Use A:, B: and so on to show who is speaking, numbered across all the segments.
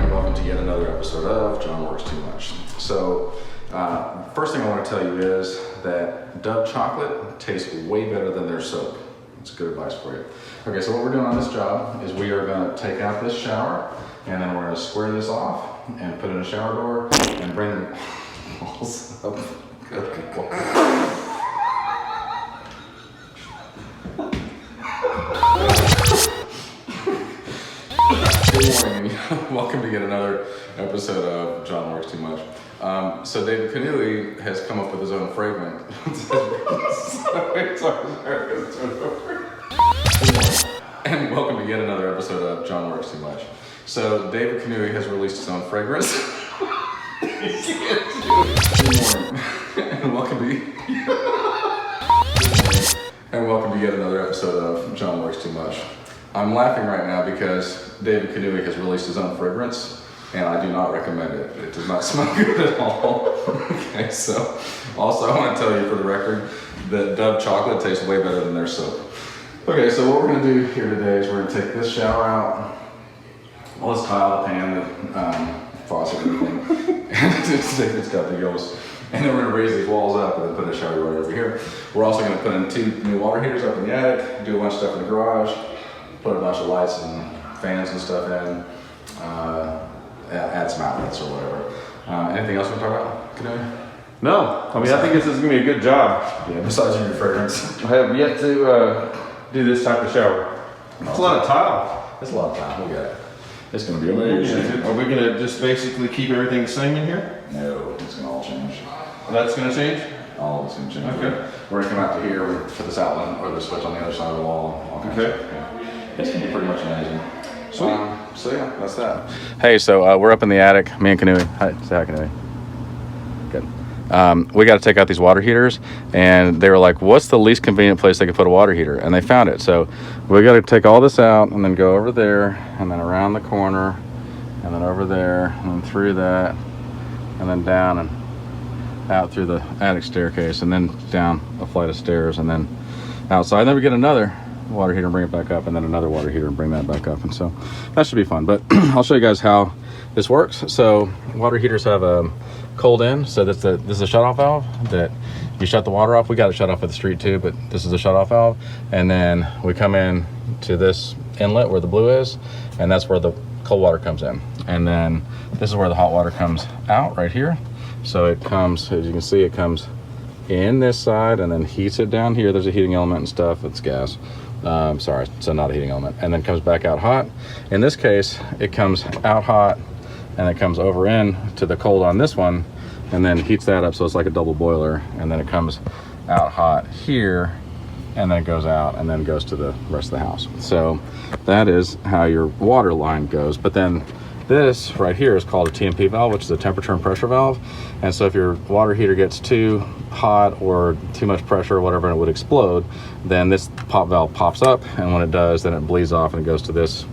A: and welcome to yet another episode of John Works Too Much. So, first thing I want to tell you is that Dove chocolate tastes way better than their soap. It's good advice for you. Okay, so what we're doing on this job is we are going to take out this shower, and then we're going to square this off and put in a shower door and bring the walls up. Good Lord. Good morning, welcome to yet another episode of John Works Too Much. So David Kanui has come up with his own fragrance. And welcome to yet another episode of John Works Too Much. So David Kanui has released his own fragrance. And welcome to yet another episode of John Works Too Much. I'm laughing right now because David Kanui has released his own fragrance, and I do not recommend it. It does not smell good at all. Okay, so also I want to tell you for the record that Dove chocolate tastes way better than their soap. Okay, so what we're going to do here today is we're going to take this shower out, all this tile, the pan, the faucet, everything, and it's got the gills. And then we're going to raise these walls up and then put a shower right over here. We're also going to put in 2 new water heaters up in the attic, do a bunch of stuff in the garage, put a bunch of lights and fans and stuff in, add some outlets or whatever. Anything else we want to talk about, Kanui?
B: No, I mean, I think this is going to be a good job.
A: Yeah, besides your fragrance.
B: I have yet to do this type of shower. It's a lot of tile.
A: It's a lot of time, we got it. It's going to be amazing.
B: Are we going to just basically keep everything the same in here?
A: No, it's going to all change.
B: That's going to change?
A: All of it's going to change.
B: Okay.
A: We're going to come out to here, we're going to put this outlet or the switch on the other side of the wall. All kinds of stuff, yeah. It's going to be pretty much amazing. So yeah, that's that. Hey, so we're up in the attic, me and Kanui. Hi, say hi, Kanui. Good. We got to take out these water heaters, and they were like, what's the least convenient place they could put a water heater? And they found it. So we got to take all this out and then go over there and then around the corner and then over there and then through that and then down and out through the attic staircase and then down a flight of stairs and then outside. And then we get another water heater and bring it back up, and then another water heater and bring that back up. And so that should be fun. But I'll show you guys how this works. So water heaters have a cold end. So this is a shutoff valve that you shut the water off. We got it shut off at the street too, but this is a shutoff valve. And then we come in to this inlet where the blue is, and that's where the cold water comes in. And then this is where the hot water comes out right here. So it comes, as you can see, it comes in this side and then heats it down here. There's a heating element and stuff. It's gas. Sorry, so not a heating element. And then comes back out hot. In this case, it comes out hot and it comes over in to the cold on this one and then heats that up, so it's like a double boiler. And then it comes out hot here and then it goes out and then goes to the rest of the house. So that is how your water line goes. But then this right here is called a TMP valve, which is a temperature and pressure valve. And so if your water heater gets too hot or too much pressure or whatever, and it would explode, then this pop valve pops up, and when it does, then it bleeds off and it goes to this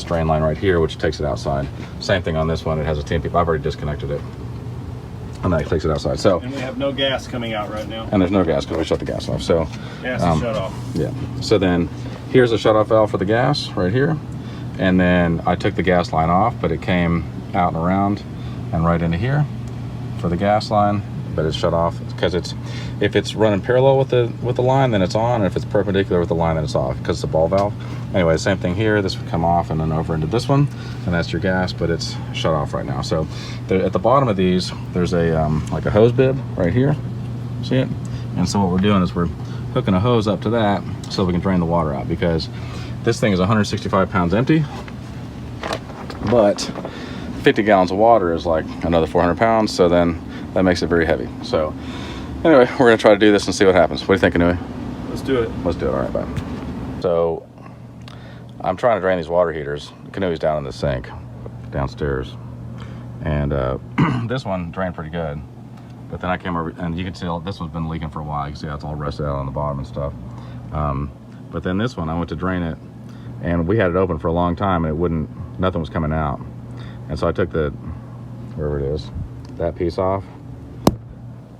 A: drain line right here, which takes it outside. Same thing on this one, it has a TMP. I've already disconnected it. And that takes it outside. So,
C: and we have no gas coming out right now.
A: And there's no gas because we shut the gas off. So
C: gas is shut off.
A: Yeah. So then here's a shutoff valve for the gas right here. And then I took the gas line off, but it came out and around and right into here for the gas line, but it's shut off because if it's running parallel with the line, then it's on, and if it's perpendicular with the line, then it's off because it's a ball valve. Anyway, same thing here. This would come off and then over into this one, and that's your gas, but it's shut off right now. So at the bottom of these, there's a like a hose bib right here. See it? And so what we're doing is we're hooking a hose up to that so we can drain the water out, because this thing is 165 pounds empty, but 50 gallons of water is like another 400 pounds. So then that makes it very heavy. So anyway, we're gonna try to do this and see what happens. What do you think, Kanui?
C: Let's do it.
A: Let's do it, all right, bye. So I'm trying to drain these water heaters. Kanui's down in the sink downstairs. And this one drained pretty good. But then I came over, and you can tell this one's been leaking for a while. You can see how it's all rusted out on the bottom and stuff. But then this one, I went to drain it, and we had it open for a long time, and nothing was coming out. And so I took wherever it is, that piece off,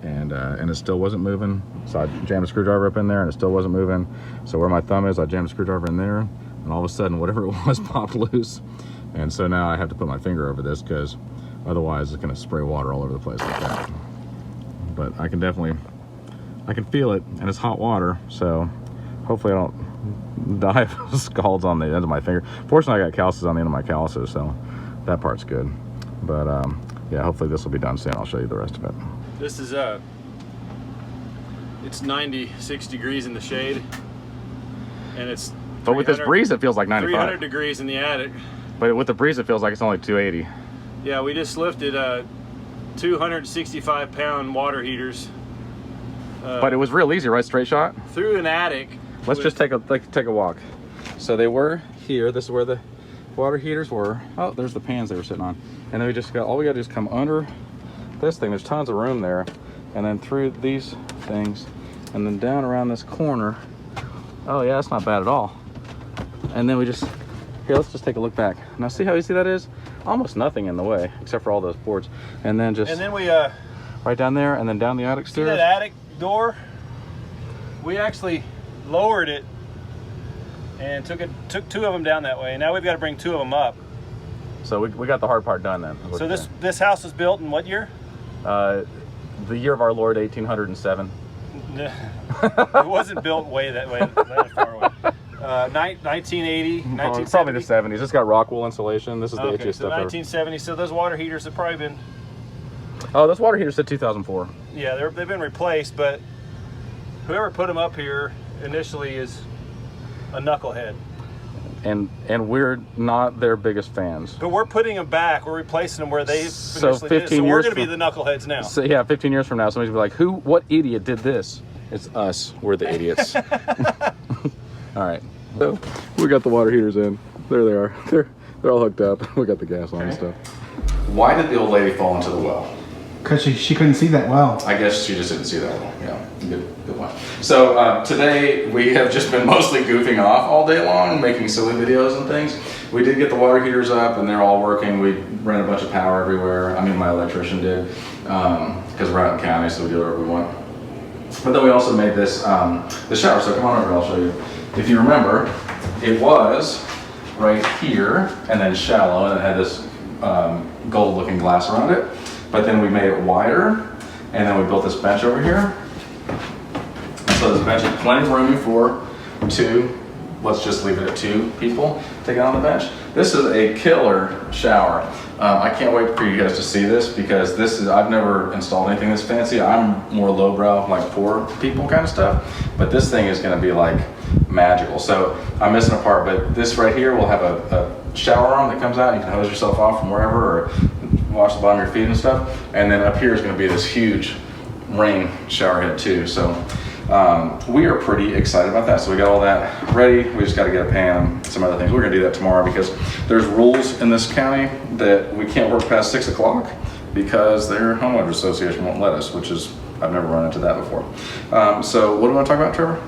A: and it still wasn't moving. So I jammed a screwdriver up in there, and it still wasn't moving. So where my thumb is, I jammed a screwdriver in there, and all of a sudden, whatever it was popped loose. And so now I have to put my finger over this because otherwise it's gonna spray water all over the place like that. But I can feel it, and it's hot water, so hopefully I don't die of scalds on the end of my finger. Fortunately, I got calluses on the end of my calluses, so that part's good. But yeah, hopefully this will be done soon. I'll show you the rest of it.
C: This is it's 96 degrees in the shade, and it's
A: But with this breeze, it feels like 95.
C: 300 degrees in the attic.
A: But with the breeze, it feels like it's only 280.
C: Yeah, we just lifted 265-pound water heaters.
A: But it was real easy, right? Straight shot.
C: Through an attic.
A: Let's just take a walk. So they were here. This is where the water heaters were. Oh, there's the pans they were sitting on. And then we just got, all we got to do is come under this thing. There's tons of room there. And then through these things, and then down around this corner. Oh yeah, that's not bad at all. And then we just, here, let's just take a look back. Now see how easy that is? Almost nothing in the way, except for all those boards. And then just,
C: and then we
A: right down there, and then down the attic
C: see
A: stairs.
C: that attic door? We actually lowered it and took two of them down that way. Now we've got to bring two of them up.
A: So we got the hard part done then.
C: So this house was built in what year?
A: The year of our Lord, 1807.
C: It wasn't built that far away. 1980, 1970.
A: Probably the 70s. It's got rock wool insulation. This is the
C: Okay,
A: itchiest
C: so
A: stuff ever.
C: 1970. So those water heaters have probably been.
A: Oh, this water heater said 2004.
C: Yeah, they've been replaced, but whoever put them up here initially is a knucklehead.
A: And we're not their biggest fans.
C: But we're putting them back. We're replacing them where they
A: So
C: initially
A: 15
C: did. So
A: years
C: we're going to be
A: from-
C: the knuckleheads now.
A: So yeah, 15 years from now, somebody's gonna be like, what idiot did this? It's us. We're the idiots. All right. So we got the water heaters in. There they are. They're all hooked up. We got the gas on and stuff. Why did the old lady fall into the well?
D: Because she couldn't see that well.
A: I guess she just didn't see that well. Yeah, good one. So today we have just been mostly goofing off all day long, making silly videos and things. We did get the water heaters up and they're all working. We ran a bunch of power everywhere. I mean, my electrician did, because we're out in county, so we do whatever we want. But then we also made this the shower. So come on over, I'll show you. If you remember, it was right here and then shallow, and it had this gold-looking glass around it. But then we made it wider, and then we built this bench over here. And so this bench has plenty of room for two. Let's just leave it at 2 people taking on the bench. This is a killer shower. I can't wait for you guys to see this because I've never installed anything this fancy. I'm more lowbrow, like 4 people kind of stuff. But this thing is gonna be like magical. So I'm missing a part, but this right here will have a shower arm that comes out. You can hose yourself off from wherever or wash the bottom of your feet and stuff. And then up here is gonna be this huge rain shower head too. So we are pretty excited about that. So we got all that ready. We just got to get a pan and some other things. We're going to do that tomorrow because there's rules in this county that we can't work past 6 o'clock because their homeowners association won't let us, which is, I've never run into that before. So what do we want to talk about, Trevor?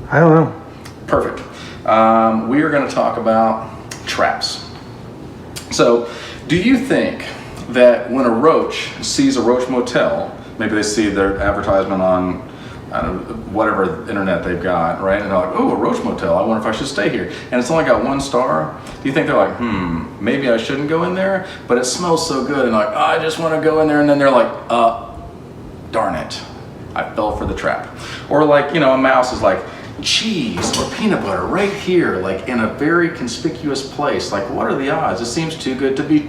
D: I don't know.
A: Perfect. We are going to talk about traps. So do you think that when a roach sees a Roach motel, maybe they see their advertisement on whatever internet they've got, right? And they're like, oh, a Roach motel, I wonder if I should stay here. And it's only got 1 star. Do you think they're like, maybe I shouldn't go in there, but it smells so good, and like, oh, I just want to go in there, and then they're like, darn it, I fell for the trap. Or like, a mouse is like, cheese or peanut butter right here, like in a very conspicuous place. Like, what are the odds? It seems too good to be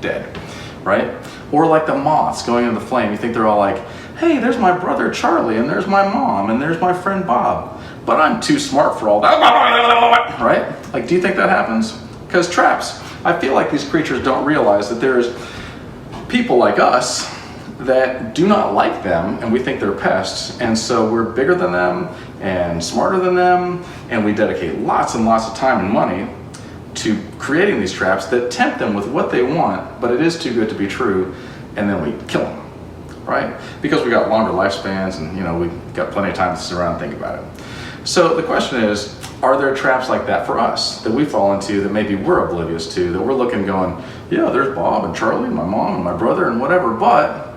A: dead, right? Or like the moths going into the flame. You think they're all like, hey, there's my brother Charlie, and there's my mom, and there's my friend Bob, but I'm too smart for all that, right? Like, do you think that happens? Because traps, I feel like these creatures don't realize that there's people like us that do not like them, and we think they're pests, and so we're bigger than them and smarter than them, and we dedicate lots and lots of time and money to creating these traps that tempt them with what they want, but it is too good to be true, and then we kill them. Right? Because we got longer lifespans and we've got plenty of time to sit around and think about it. So the question is, are there traps like that for us that we fall into that maybe we're oblivious to, that we're looking going, yeah, there's Bob and Charlie and my mom and my brother and whatever, but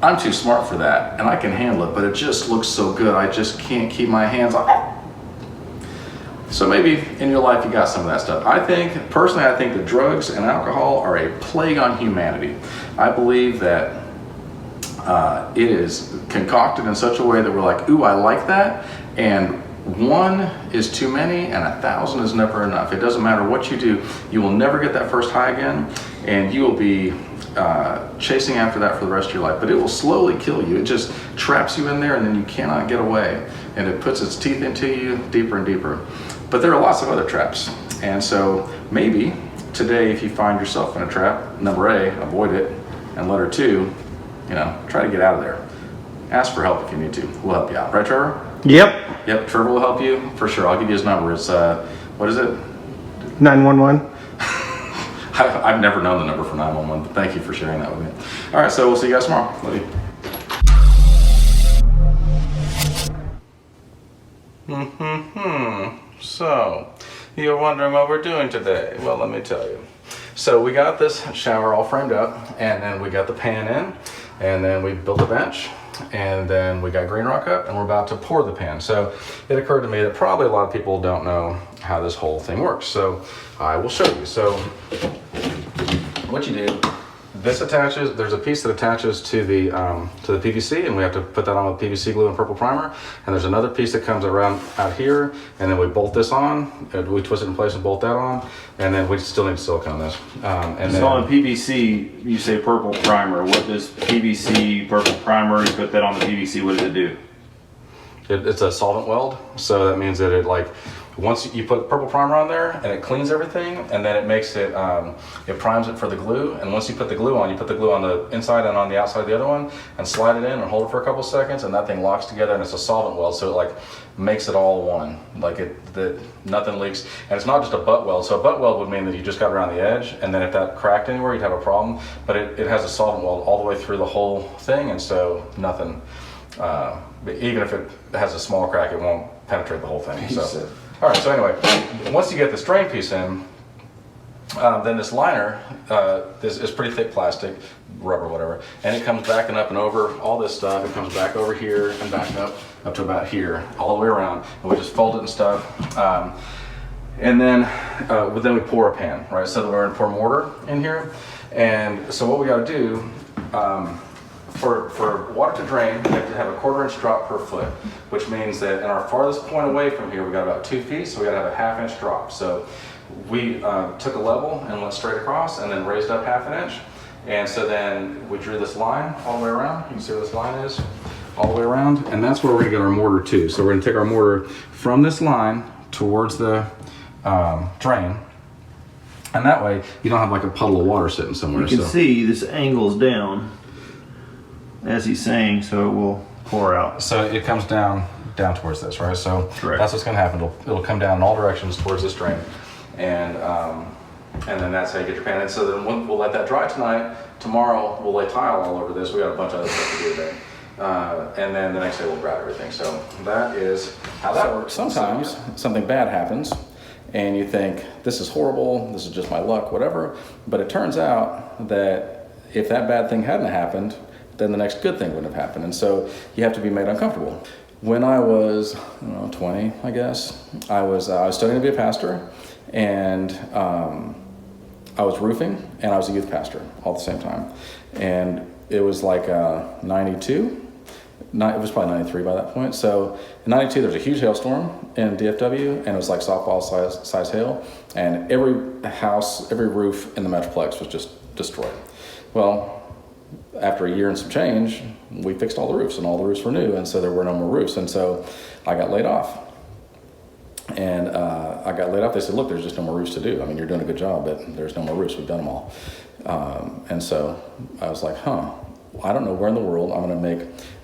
A: I'm too smart for that and I can handle it, but it just looks so good, I just can't keep my hands on. So maybe in your life you got some of that stuff. Personally, I think that drugs and alcohol are a plague on humanity. I believe that it is concocted in such a way that we're like, ooh, I like that, and one is too many and 1,000 is never enough. It doesn't matter what you do, you will never get that first high again, and you will be chasing after that for the rest of your life. But it will slowly kill you. It just traps you in there, and then you cannot get away, and it puts its teeth into you deeper and deeper. But there are lots of other traps, and so maybe today, if you find yourself in a trap, number A, avoid it, and letter 2, try to get out of there. Ask for help if you need to. We'll help you out. Right, Trevor?
D: Yep.
A: Yep, Trevor will help you for sure. I'll give you his number. It's, what is it?
D: 911.
A: I've never known the number for 911, but thank you for sharing that with me. All right, so we'll see you guys tomorrow. Love you. So, you're wondering what we're doing today. Well, let me tell you. So we got this shower all framed up, and then we got the pan in, and then we built a bench, and then we got green rock up, and we're about to pour the pan. So it occurred to me that probably a lot of people don't know how this whole thing works. So I will show you. So what you do, this attaches, there's a piece that attaches to the PVC, and we have to put that on with PVC glue and purple primer. And there's another piece that comes around out here, and then we bolt this on, we twist it in place and bolt that on, and then we still need silicone this. And
B: So
A: then,
B: on PVC, you say purple primer. What does PVC, purple primer, you put that on the PVC, what does it do?
A: it's a solvent weld, so that means that it once you put purple primer on there, and it cleans everything, and then it makes it, it primes it for the glue, and once you put the glue on the inside and on the outside of the other one, and slide it in and hold it for a couple seconds, and that thing locks together, and it's a solvent weld, so it makes it all one, that nothing leaks. And it's not just a butt weld, so a butt weld would mean that you just got around the edge, and then if that cracked anywhere, you'd have a problem, but it has a solvent weld all the way through the whole thing, and so nothing, even if it has a small crack, it won't penetrate the whole thing. So. All right, so anyway, once you get this drain piece in, then this liner is pretty thick plastic, rubber, whatever, and it comes backing up and over all this stuff. It comes back over here and back up to about here, all the way around, and we just fold it and stuff. And then we pour a pan, right? So we're gonna pour mortar in here, and so what we got to do. For water to drain, we have to have a 1/4 inch drop per foot, which means that in our farthest point away from here, we got about 2 feet, so we got to have a 1/2 inch drop. So we took a level and went straight across, and then raised up 1/2 inch, and so then we drew this line all the way around. You can see where this line is, all the way around, and that's where we're gonna get our mortar to. So we're gonna take our mortar from this line towards the drain, and that way you don't have like a puddle of water sitting somewhere.
B: You can see this angles down, as he's saying, so it will pour out.
A: So it comes down towards this, right? So
B: Correct.
A: That's what's going to happen. It'll come down in all directions towards this drain, and then that's how you get your pan in. So then we'll let that dry tonight. Tomorrow we'll lay tile all over this. We got a bunch of other stuff to do today, and then the next day we'll grout everything. So that is how that works. Sometimes something bad happens, and you think this is horrible. This is just my luck, whatever. But it turns out that if that bad thing hadn't happened, then the next good thing wouldn't have happened. And so you have to be made uncomfortable. When I was 20, I guess, I was studying to be a pastor, and I was roofing, and I was a youth pastor all at the same time. And it was like 92, it was probably 93 by that point. So in 92, there was a huge hailstorm in DFW, and it was like softball size hail, and every house, every roof in the Metroplex was just destroyed. Well, after a year and some change, we fixed all the roofs, and all the roofs were new, and so there were no more roofs, and so I got laid off. And I got laid off. They said, look, there's just no more roofs to do. I mean, you're doing a good job, but there's no more roofs. We've done them all. And so I was like, I don't know where in the world I'm going to make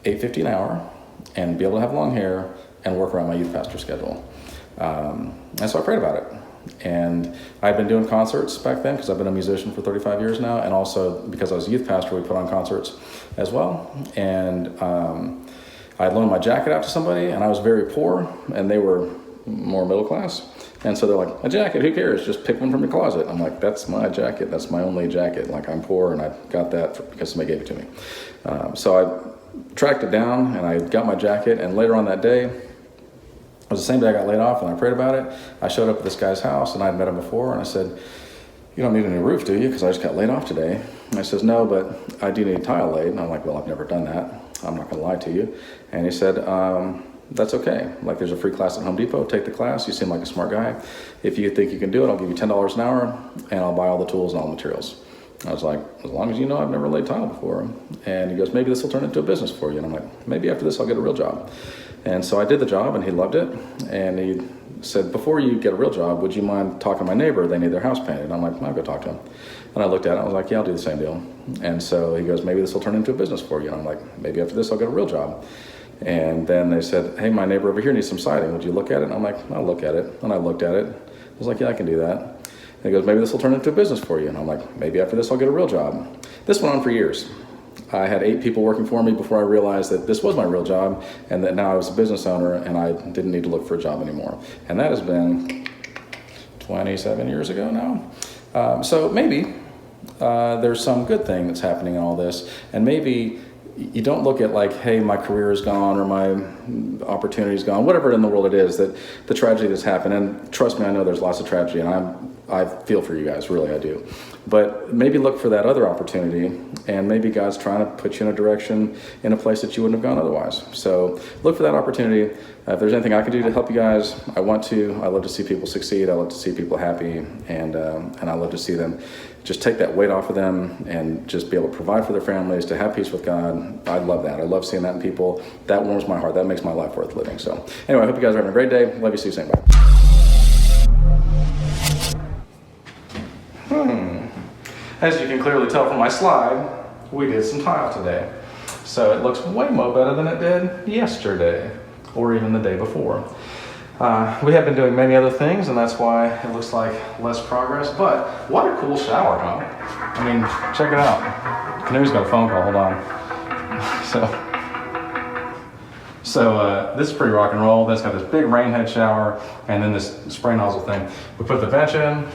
A: $8.50 an hour and be able to have long hair and work around my youth pastor schedule. And so I prayed about it. And I'd been doing concerts back then because I've been a musician for 35 years now, and also because I was a youth pastor, we put on concerts as well. And I loaned my jacket out to somebody, and I was very poor, and they were more middle class. And so they're like, a jacket, who cares? Just pick one from your closet. I'm like, that's my jacket. That's my only jacket. Like, I'm poor, and I got that because somebody gave it to me. So I tracked it down, and I got my jacket, and later on that day, was the same day I got laid off, and I prayed about it. I showed up at this guy's house, and I'd met him before, and I said, "You don't need a new roof, do you? Because I just got laid off today." And he says, "No, but I do need tile laid." And I'm like, "Well, I've never done that. I'm not going to lie to you." And he said, "That's okay. Like, there's a free class at Home Depot. Take the class. You seem like a smart guy. If you think you can do it, I'll give you $10 an hour, and I'll buy all the tools and all the materials." I was like, "As long as you know I've never laid tile before." And he goes, "Maybe this will turn into a business for you." And I'm like, "Maybe after this I'll get a real job." And so I did the job, and he loved it. And he said, "Before you get a real job, would you mind talking to my neighbor? They need their house painted." And I'm like, "I'll go talk to him." And I looked at it, I was like, "Yeah, I'll do the same deal." And so he goes, "Maybe this will turn into a business for you." And I'm like, "Maybe after this I'll get a real job." And then they said, "Hey, my neighbor over here needs some siding. Would you look at it?" And I'm like, "I'll look at it." And I looked at it. I was like, "Yeah, I can do that." And he goes, "Maybe this will turn into a business for you." And I'm like, "Maybe after this I'll get a real job." This went on for years. I had 8 people working for me before I realized that this was my real job, and that now I was a business owner and I didn't need to look for a job anymore. And that has been 27 years ago now. So maybe there's some good thing that's happening in all this, and maybe you don't look at like, hey, my career is gone or my opportunity is gone, whatever in the world it is, that the tragedy that's happened. And trust me, I know there's lots of tragedy, and I feel for you guys, really I do. But maybe look for that other opportunity, and maybe God's trying to put you in a direction, in a place that you wouldn't have gone otherwise. So look for that opportunity. If there's anything I can do to help you guys, I want to. I love to see people succeed. I love to see people happy, and I love to see them just take that weight off of them and just be able to provide for their families, to have peace with God. I love that. I love seeing that in people. That warms my heart. That makes my life worth living. So anyway, I hope you guys are having a great day. Love you. See you soon. Bye. As you can clearly tell from my slide, we did some tile today. So it looks way more better than it did yesterday, or even the day before. We have been doing many other things, and that's why it looks like less progress, but what a cool shower, huh? I mean, check it out. Kanui's got a phone call, hold on. So this is pretty rock and roll. That's got this big rain head shower, and then this spray nozzle thing. We put the bench in,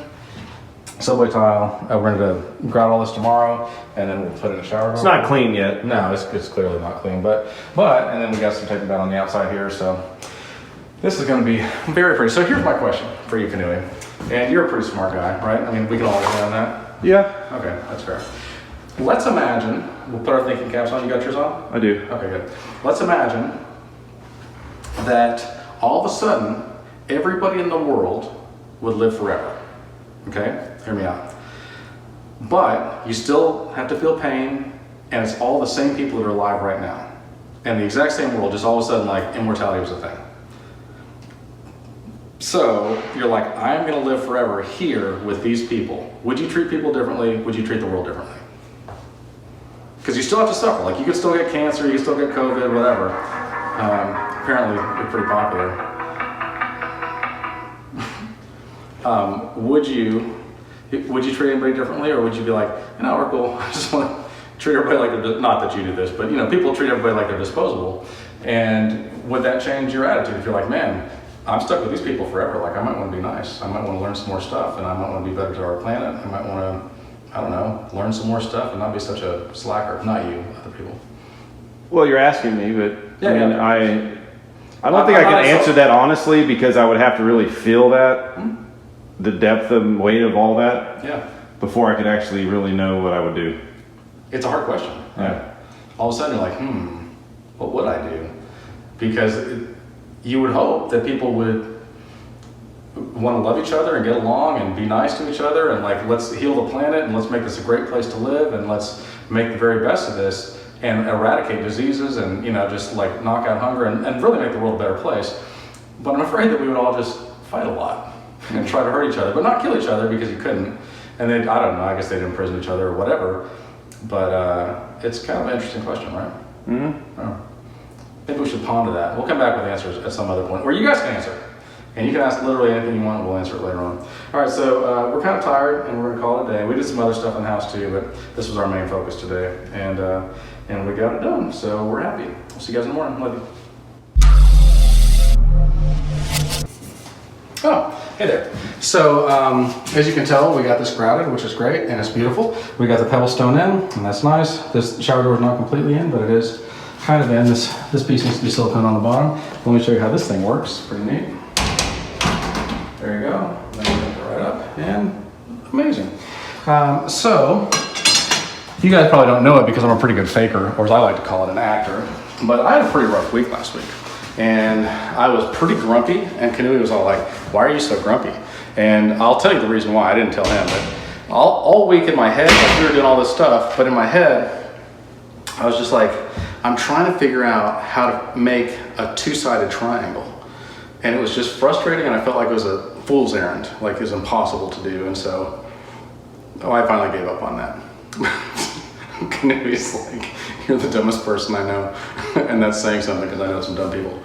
A: subway tile. We're going to grout all this tomorrow, and then we'll put it in a shower.
B: It's not clean yet.
A: No, it's clearly not clean, but and then we got some taping down on the outside here, so this is going to be very pretty. So here's my question for you, Kanui, and you're a pretty smart guy, right? I mean, we can all agree on that.
B: Yeah.
A: Okay, that's fair. Let's imagine, we'll put our thinking caps on. You got yours on?
B: I do.
A: Okay, good. Let's imagine that all of a sudden, everybody in the world would live forever. Okay? Hear me out. But you still have to feel pain, and it's all the same people that are alive right now. And the exact same world, just all of a sudden, like, immortality was a thing. So, you're like, I'm going to live forever here with these people. Would you treat people differently? Would you treat the world differently? Because you still have to suffer. Like, you could still get cancer, you can still get COVID, whatever. Apparently, they're pretty popular. Would you treat anybody differently, or would you be like, no, we're cool. I just want to treat everybody like they're, not that you do this, but people treat everybody like they're disposable. And would that change your attitude if you're like, man, I'm stuck with these people forever. Like, I might want to be nice. I might want to learn some more stuff, and I might want to be better to our planet. I might want to, I don't know, learn some more stuff and not be such a slacker. Not you, other people.
B: Well, you're asking me, but
A: Yeah,
B: I mean,
A: yeah.
B: I don't think I can answer that honestly, because I would have to really feel that, the depth and weight of all that, before I could actually really know what I would do.
A: It's a hard question.
B: Yeah.
A: All of a sudden you're like, what would I do? Because you would hope that people would want to love each other and get along and be nice to each other, and like, let's heal the planet and let's make this a great place to live, and let's make the very best of this and eradicate diseases and just like knock out hunger and really make the world a better place. But I'm afraid that we would all just fight a lot and try to hurt each other, but not kill each other, because you couldn't. And then, I don't know, I guess they'd imprison each other or whatever. But it's kind of an interesting question, right?
B: Mm-hmm.
A: Oh. Maybe we should ponder that. We'll come back with answers at some other point, or you guys can answer. And you can ask literally anything you want, and we'll answer it later on. All right, so we're kind of tired, and we're gonna call it a day. We did some other stuff in the house too, but this was our main focus today. And we got it done, so we're happy. We'll see you guys in the morning. Love you. Oh, hey there. So, as you can tell, we got this grouted, which is great, and it's beautiful. We got the pebble stone in, and that's nice. This shower door is not completely in, but it is kind of in. This piece needs to be silicone on the bottom. Let me show you how this thing works. Pretty neat. There you go. Then you lift it right up, and amazing. So, you guys probably don't know it because I'm a pretty good faker, or as I like to call it, an actor. But I had a pretty rough week last week. And I was pretty grumpy, and Kanui was all like, why are you so grumpy? And I'll tell you the reason why. I didn't tell him, but all week in my head, like we were doing all this stuff, but in my head, I was just like, I'm trying to figure out how to make a two-sided triangle. And it was just frustrating, and I felt like it was a fool's errand, like it was impossible to do. And so, I finally gave up on that. Kanui's like, you're the dumbest person I know. And that's saying something because I know some dumb people.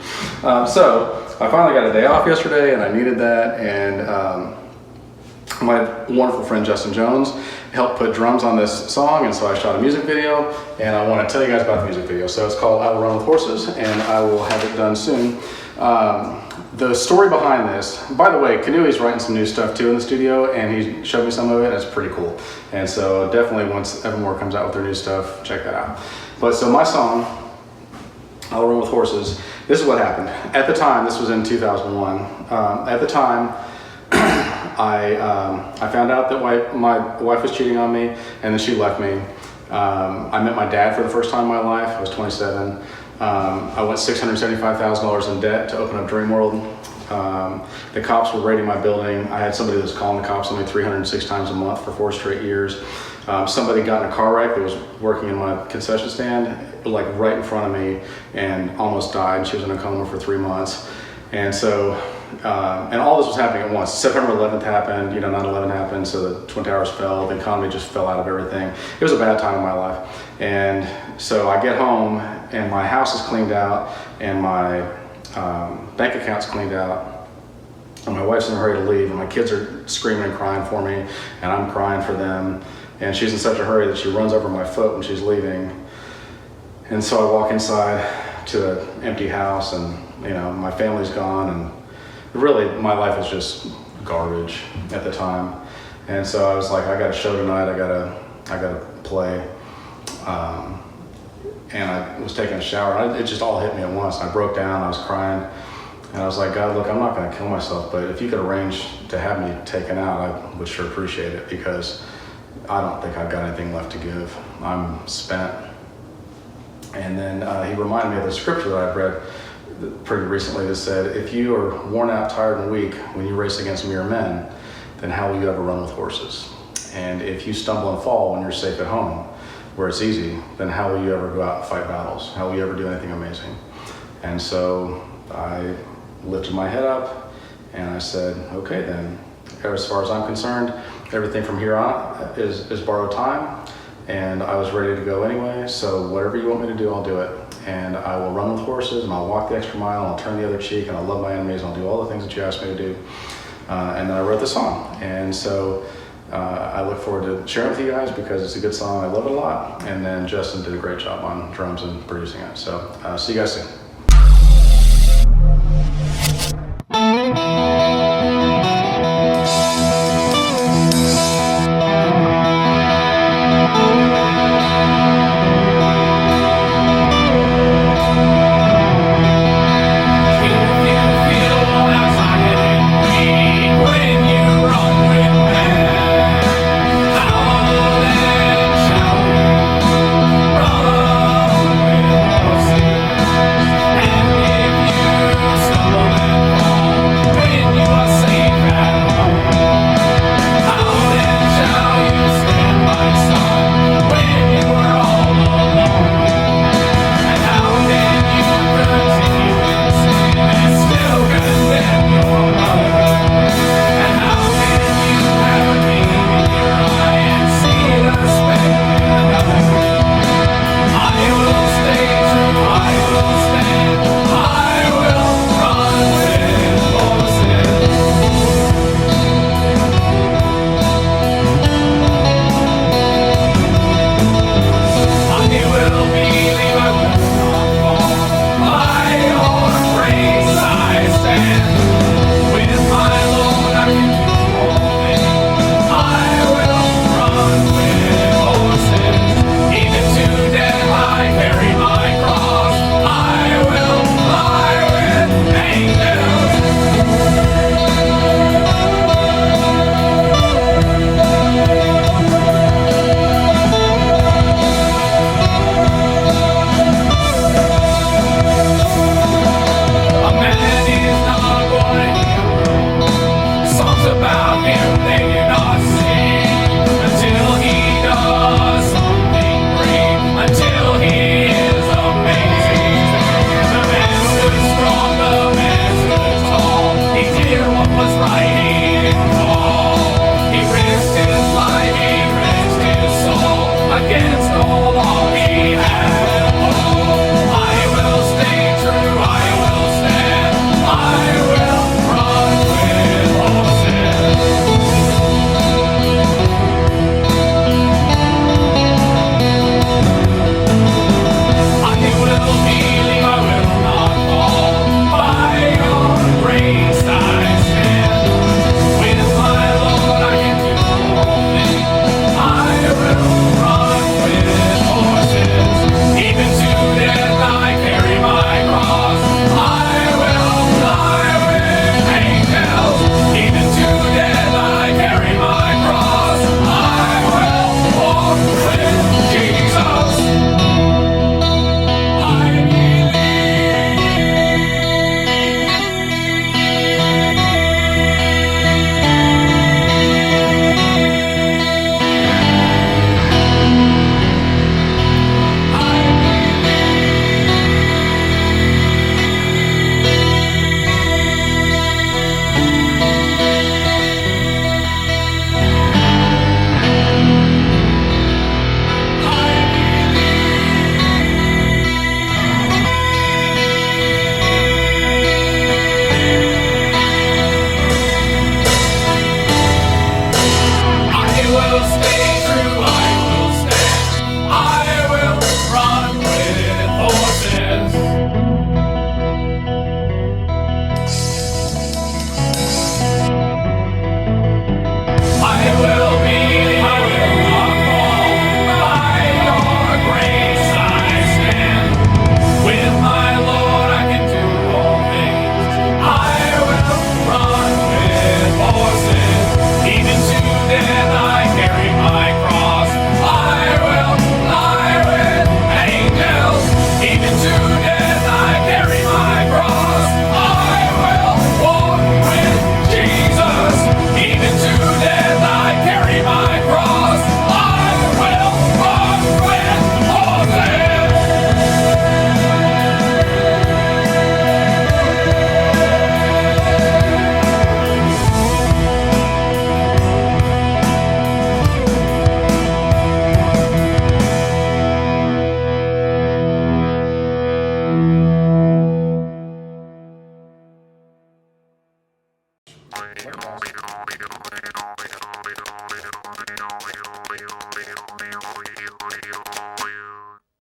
A: So I finally got a day off yesterday, and I needed that. And my wonderful friend Justin Jones helped put drums on this song, and so I shot a music video, and I want to tell you guys about the music video. So it's called I Will Run With Horses, and I will have it done soon. The story behind this, by the way, Kanui's writing some new stuff too in the studio, and he showed me some of it, and it's pretty cool. And so definitely once Evermore comes out with their new stuff, check that out. But so my song, I Will Run With Horses, this is what happened. At the time, this was in 2001, at the time, I found out that my wife was cheating on me, and then she left me. I met my dad for the first time in my life. I was 27. I went $675,000 in debt to open up Dream World. The cops were raiding my building. I had somebody that was calling the cops on me 306 times a month for 4 straight years. Somebody got in a car wreck that was working in my concession stand, like right in front of me, and almost died. She was in a coma for 3 months. And so, and all this was happening at once. September 11th happened, 9/11 happened, so the Twin Towers fell, the economy just fell out of everything. It was a bad time in my life. And so I get home, and my house is cleaned out, and my bank account's cleaned out, and my wife's in a hurry to leave, and my kids are screaming and crying for me, and I'm crying for them. And she's in such a hurry that she runs over my foot when she's leaving. And so I walk inside to an empty house, and my family's gone, and really my life is just garbage at the time. And so I was like, I got a show tonight, I gotta play. And I was taking a shower. It just all hit me at once. I broke down, I was crying, and I was like, God, look, I'm not gonna kill myself, but if you could arrange to have me taken out, I would sure appreciate it, because I don't think I've got anything left to give. I'm spent. And then he reminded me of the scripture that I've read pretty recently that said, if you are worn out, tired, and weak when you race against mere men, then how will you ever run with horses? And if you stumble and fall when you're safe at home, where it's easy, then how will you ever go out and fight battles? How will you ever do anything amazing? And so I lifted my head up, and I said, okay then, as far as I'm concerned, everything from here on is borrowed time, and I was ready to go anyway, so whatever you want me to do, I'll do it. And I will run with horses, and I'll walk the extra mile, and I'll turn the other cheek, and I'll love my enemies, and I'll do all the things that you asked me to do. And then I wrote the song. And so I look forward to sharing it with you guys, because it's a good song. I love it a lot. And then Justin did a great job on drums and producing it. So see you guys soon.
E: against all he has. I will stay true, I will stand, I will run with horses. I will believe, I will not fall. By your grace I stand. With my Lord I can do all things. I will run with horses. Even to death I carry my cross. I will fly with angels. Even to death I carry my cross. I will walk with Jesus. I will stay true, I will stand, I will run with horses. I will be, I will not fall. By your grace I stand. With my Lord I can do all things. I will run with horses. Even to death I carry my cross. I will fly with angels. Even to death I carry my cross. I will walk with Jesus. Even to death I carry my cross. I will run with horses.